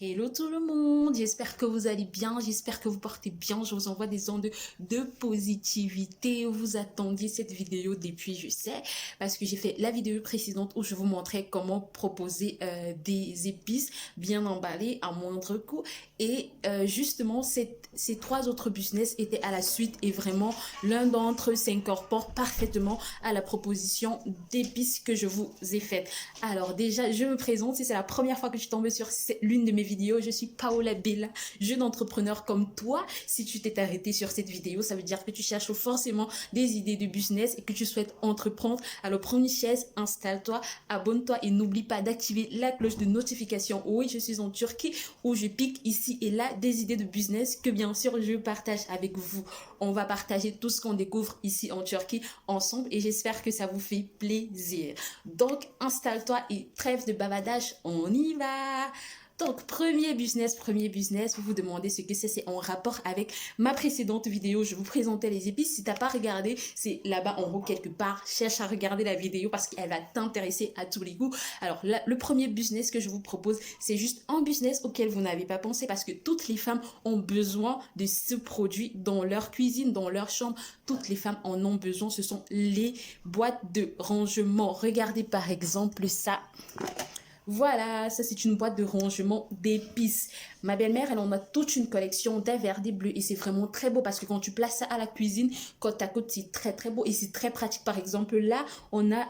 Hello tout le monde, j'espère que vous allez bien, j'espère que vous portez bien, je vous envoie des ondes de positivité. Vous attendiez cette vidéo depuis, je sais, parce que j'ai fait la vidéo précédente où je vous montrais comment proposer des épices bien emballées à moindre coût. Et justement, ces trois autres business étaient à la suite et vraiment l'un d'entre eux s'incorpore parfaitement à la proposition d'épices que je vous ai faite. Alors déjà, je me présente, si c'est la première fois que je tombe sur l'une de mes vidéos, je suis Paola Bella, jeune entrepreneur comme toi. Si tu t'es arrêté sur cette vidéo, ça veut dire que tu cherches forcément des idées de business et que tu souhaites entreprendre. Alors prends une chaise, installe-toi, abonne-toi et n'oublie pas d'activer la cloche de notification. Oui, je suis en Turquie où je pique ici et là des idées de business que bien sûr je partage avec vous. On va partager tout ce qu'on découvre ici en Turquie ensemble et j'espère que ça vous fait plaisir. Donc installe-toi et trêve de bavardage, on y va! Donc, premier business, vous vous demandez ce que c'est en rapport avec ma précédente vidéo. Je vous présentais les épices. Si tu n'as pas regardé, c'est là-bas en haut quelque part. Cherche à regarder la vidéo parce qu'elle va t'intéresser à tous les goûts. Alors, là, le premier business que je vous propose, c'est juste un business auquel vous n'avez pas pensé parce que toutes les femmes ont besoin de ce produit dans leur cuisine, dans leur chambre. Toutes les femmes en ont besoin. Ce sont les boîtes de rangement. Regardez par exemple ça. Voilà, ça c'est une boîte de rangement d'épices. Ma belle-mère, elle en a toute une collection d'un vert, des bleus et c'est vraiment très beau parce que quand tu places ça à la cuisine, côte à côte, c'est très très beau et c'est très pratique. Par exemple, là, on a,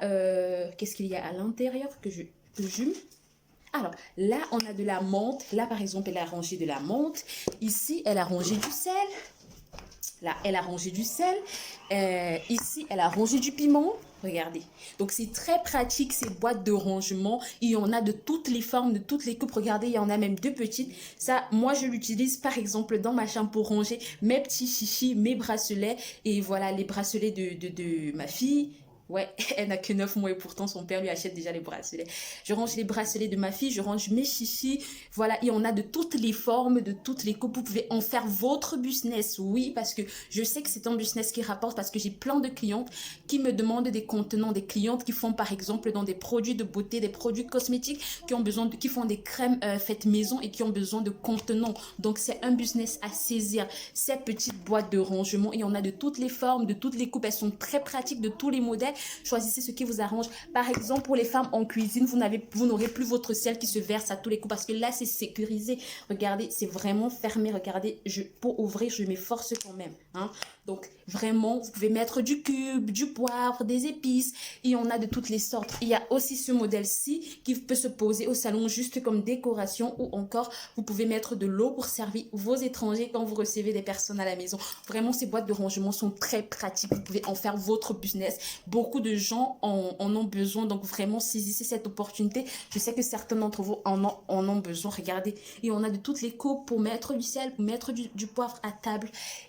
qu'est-ce qu'il y a à l'intérieur que je alors, là, on a de la menthe. Là, par exemple, elle a rangé de la menthe. Ici, elle a rangé du sel. Là, elle a rangé du sel. Ici, elle a rangé du piment. Regardez. Donc, c'est très pratique, ces boîtes de rangement. Il y en a de toutes les formes, de toutes les coupes. Regardez, il y en a même deux petites. Ça, moi, je l'utilise, par exemple, dans ma chambre pour ranger mes petits chichis, mes bracelets. Et voilà, les bracelets de ma fille. Ouais, elle n'a que 9 mois et pourtant son père lui achète déjà les bracelets. Je range les bracelets de ma fille, je range mes chichis. Voilà, et on a de toutes les formes, de toutes les coupes. Vous pouvez en faire votre business, oui, parce que je sais que c'est un business qui rapporte parce que j'ai plein de clientes qui me demandent des contenants, des clientes qui font par exemple dans des produits de beauté, des produits cosmétiques, qui font des crèmes faites maison et qui ont besoin de contenants. Donc c'est un business à saisir. Ces petites boîtes de rangement, il y en a de toutes les formes, de toutes les coupes. Elles sont très pratiques, de tous les modèles. Choisissez ce qui vous arrange. Par exemple, pour les femmes en cuisine, vous n'aurez plus votre sel qui se verse à tous les coups parce que là, c'est sécurisé. Regardez, c'est vraiment fermé. Regardez, pour ouvrir, je m'efforce quand même. Hein. Donc, vraiment, vous pouvez mettre du cube, du poivre, des épices. Et on a de toutes les sortes. Il y a aussi ce modèle-ci qui peut se poser au salon juste comme décoration ou encore, vous pouvez mettre de l'eau pour servir vos étrangers quand vous recevez des personnes à la maison. Vraiment, ces boîtes de rangement sont très pratiques. Vous pouvez en faire votre business. Beaucoup de gens en ont besoin, donc vraiment saisissez cette opportunité. Je sais que certains d'entre vous en ont besoin. Regardez, et on a de toutes les coupes pour mettre du sel, pour mettre du poivre à table.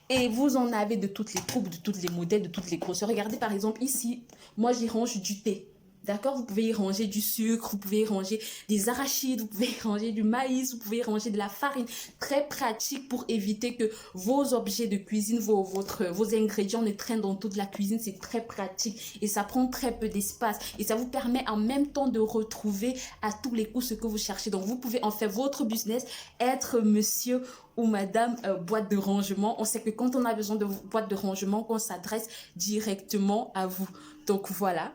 Et vous en avez de toutes les coupes, de tous les modèles, de toutes les grosseurs. Regardez par exemple ici, moi j'y range du thé. D'accord, vous pouvez y ranger du sucre, vous pouvez y ranger des arachides, vous pouvez y ranger du maïs, vous pouvez y ranger de la farine. Très pratique pour éviter que vos objets de cuisine, vos ingrédients ne traînent dans toute la cuisine. C'est très pratique et ça prend très peu d'espace. Et ça vous permet en même temps de retrouver à tous les coups ce que vous cherchez. Donc, vous pouvez en faire votre business, être monsieur ou madame boîte de rangement. On sait que quand on a besoin de boîte de rangement, on s'adresse directement à vous. Donc, voilà.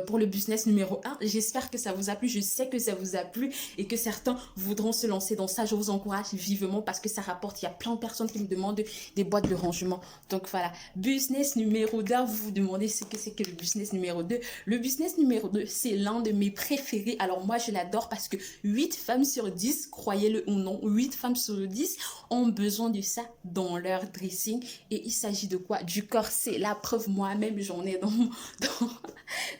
Pour le business numéro 1. J'espère que ça vous a plu. Je sais que ça vous a plu et que certains voudront se lancer dans ça. Je vous encourage vivement parce que ça rapporte. Il y a plein de personnes qui me demandent des boîtes de rangement. Donc voilà. Business numéro 2. Vous vous demandez ce que c'est que le business numéro 2. Le business numéro 2, c'est l'un de mes préférés. Alors moi, je l'adore parce que 8 femmes sur 10, croyez-le ou non, 8 femmes sur 10 ont besoin de ça dans leur dressing. Et il s'agit de quoi? Du corset. La preuve, moi-même, j'en ai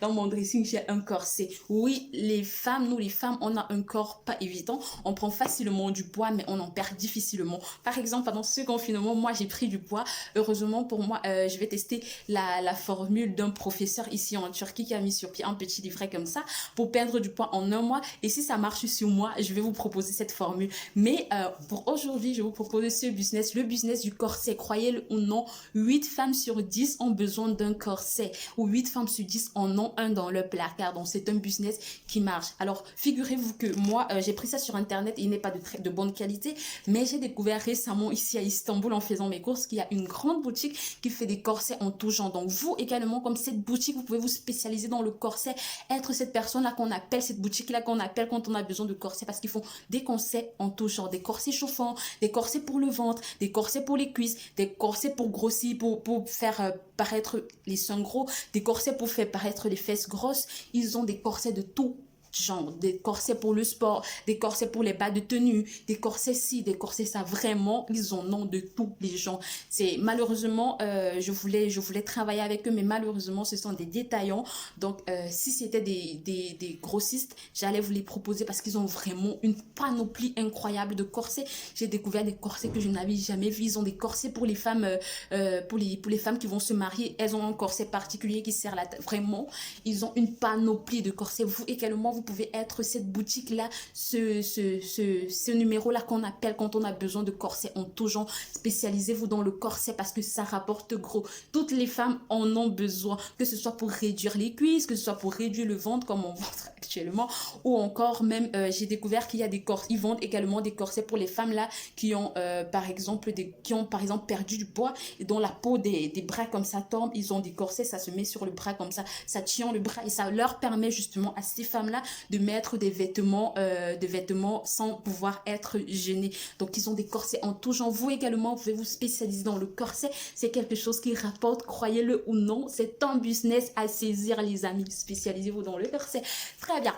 dans mon dressing, j'ai un corset. Oui, nous les femmes, on a un corps pas évident. On prend facilement du poids, mais on en perd difficilement. Par exemple, pendant ce confinement, moi, j'ai pris du poids. Heureusement pour moi, je vais tester la formule d'un professeur ici en Turquie qui a mis sur pied un petit livret comme ça pour perdre du poids en un mois. Et si ça marche sur moi, je vais vous proposer cette formule. Mais pour aujourd'hui, je vais vous proposer ce business, le business du corset. Croyez-le ou non, 8 femmes sur 10 ont besoin d'un corset. Ou 8 femmes sur 10 en ont un dans le placard. Donc, c'est un business qui marche. Alors, figurez-vous que moi, j'ai pris ça sur Internet. Il n'est pas de bonne qualité, mais j'ai découvert récemment ici à Istanbul en faisant mes courses qu'il y a une grande boutique qui fait des corsets en tout genre. Donc, vous également, comme cette boutique, vous pouvez vous spécialiser dans le corset, être cette personne-là qu'on appelle, cette boutique-là qu'on appelle quand on a besoin de corsets, parce qu'ils font des corsets en tout genre, des corsets chauffants, des corsets pour le ventre, des corsets pour les cuisses, des corsets pour grossir, pour faire paraître les seins gros, des corsets pour faire paraître les fesses grosses. Ils ont des corsets de tout genre, des corsets pour le sport, des corsets pour les bas de tenue, des corsets ci, des corsets ça, vraiment, ils en ont de tous les gens. C'est malheureusement, je voulais travailler avec eux, mais malheureusement, ce sont des détaillants. Donc, si c'était des grossistes, j'allais vous les proposer parce qu'ils ont vraiment une panoplie incroyable de corsets. J'ai découvert des corsets que je n'avais jamais vus. Ils ont des corsets pour les femmes, pour les femmes qui vont se marier. Elles ont un corset particulier qui sert la tête. Vraiment, ils ont une panoplie de corsets. Vous également, vous pouvez être cette boutique-là, ce numéro-là qu'on appelle quand on a besoin de corsets en tout genre. Spécialisez-vous dans le corset parce que ça rapporte gros. Toutes les femmes en ont besoin, que ce soit pour réduire les cuisses, que ce soit pour réduire le ventre comme on montre actuellement, ou encore même, j'ai découvert qu'il y a des corsets. Ils vendent également des corsets pour les femmes là qui ont par exemple perdu du poids et dont la peau des bras comme ça tombe. Ils ont des corsets, ça se met sur le bras comme ça tient le bras et ça leur permet justement à ces femmes là de mettre des vêtements sans pouvoir être gênées. Donc, ils ont des corsets en tout genre. Vous également, vous pouvez vous spécialiser dans le corset. C'est quelque chose qui rapporte, croyez-le ou non. C'est un business à saisir, les amis. Spécialisez-vous dans le corset. Très bien.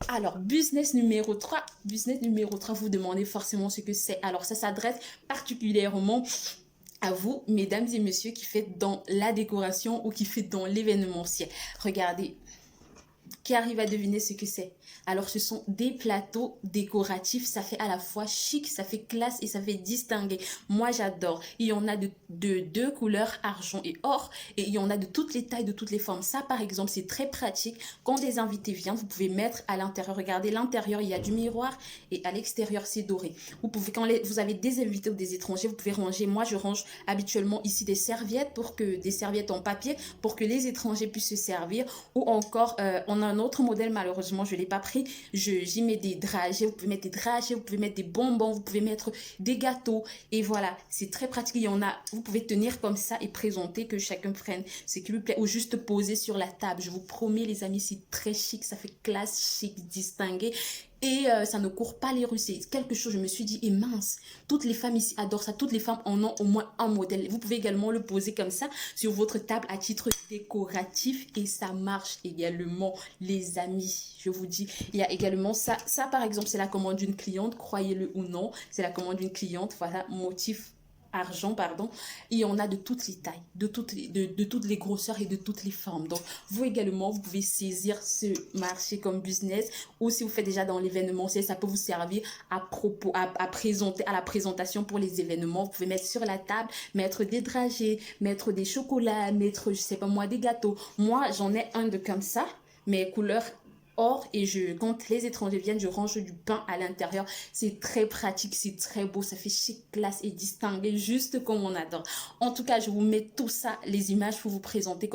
Alors, business numéro 3. Business numéro 3, vous demandez forcément ce que c'est. Alors, ça s'adresse particulièrement à vous, mesdames et messieurs, qui faites dans la décoration ou qui faites dans l'événementiel. Regardez. Qui arrive à deviner ce que c'est? Alors, ce sont des plateaux décoratifs. Ça fait à la fois chic, ça fait classe et ça fait distinguer. Moi, j'adore. Il y en a de deux couleurs, argent et or. Et il y en a de toutes les tailles, de toutes les formes. Ça, par exemple, c'est très pratique. Quand des invités viennent, vous pouvez mettre à l'intérieur. Regardez, l'intérieur, il y a du miroir et à l'extérieur, c'est doré. Vous pouvez, quand vous avez des invités ou des étrangers, vous pouvez ranger. Moi, je range habituellement ici des serviettes des serviettes en papier pour que les étrangers puissent se servir. Ou encore, on a un autre modèle, malheureusement, je ne l'ai pas pris. J'y mets des dragées, vous pouvez mettre des dragées, vous pouvez mettre des bonbons, vous pouvez mettre des gâteaux. Et voilà, c'est très pratique. Il y en a, vous pouvez tenir comme ça et présenter, que chacun prenne ce qui lui plaît ou juste poser sur la table. Je vous promets, les amis, c'est très chic, ça fait classe, chic, distingué. Et ça ne court pas les rues. C'est quelque chose, je me suis dit, et mince, toutes les femmes ici adorent ça. Toutes les femmes en ont au moins un modèle. Vous pouvez également le poser comme ça sur votre table à titre décoratif. Et ça marche également, les amis. Je vous dis, il y a également ça. Ça, par exemple, c'est la commande d'une cliente, croyez-le ou non. C'est la commande d'une cliente. Voilà, motif argent, pardon. Et on a de toutes les tailles, de toutes les grosseurs et de toutes les formes. Donc, vous également, vous pouvez saisir ce marché comme business, ou si vous faites déjà dans l'événementiel, ça peut vous servir à présenter, à la présentation pour les événements. Vous pouvez mettre sur la table, mettre des dragées, mettre des chocolats, mettre, je sais pas moi, des gâteaux. Moi, j'en ai un de comme ça, mais couleur or, et quand les étrangers viennent, je range du pain à l'intérieur. C'est très pratique, c'est très beau, ça fait chic, classe et distingué, juste comme on adore. En tout cas, je vous mets tout ça, les images pour vous présenter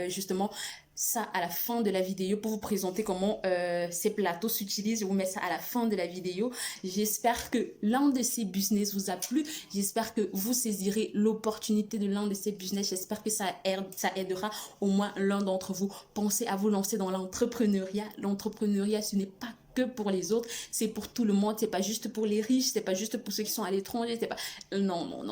justement ça à la fin de la vidéo, pour vous présenter comment ces plateaux s'utilisent. Je vous mets ça à la fin de la vidéo. J'espère que l'un de ces business vous a plu. J'espère que vous saisirez l'opportunité de l'un de ces business. J'espère que ça aidera au moins l'un d'entre vous. Pensez à vous lancer dans l'entrepreneuriat. L'entrepreneuriat, ce n'est pas que pour les autres, c'est pour tout le monde, c'est pas juste pour les riches, c'est pas juste pour ceux qui sont à l'étranger, c'est pas... Non.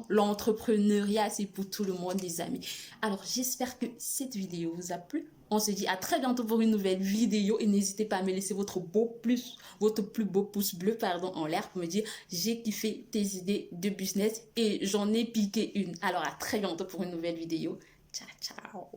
L'entrepreneuriat, c'est pour tout le monde, les amis. Alors, j'espère que cette vidéo vous a plu. On se dit à très bientôt pour une nouvelle vidéo et n'hésitez pas à me laisser votre plus beau pouce bleu, en l'air pour me dire j'ai kiffé tes idées de business et j'en ai piqué une. Alors, à très bientôt pour une nouvelle vidéo. Ciao, ciao.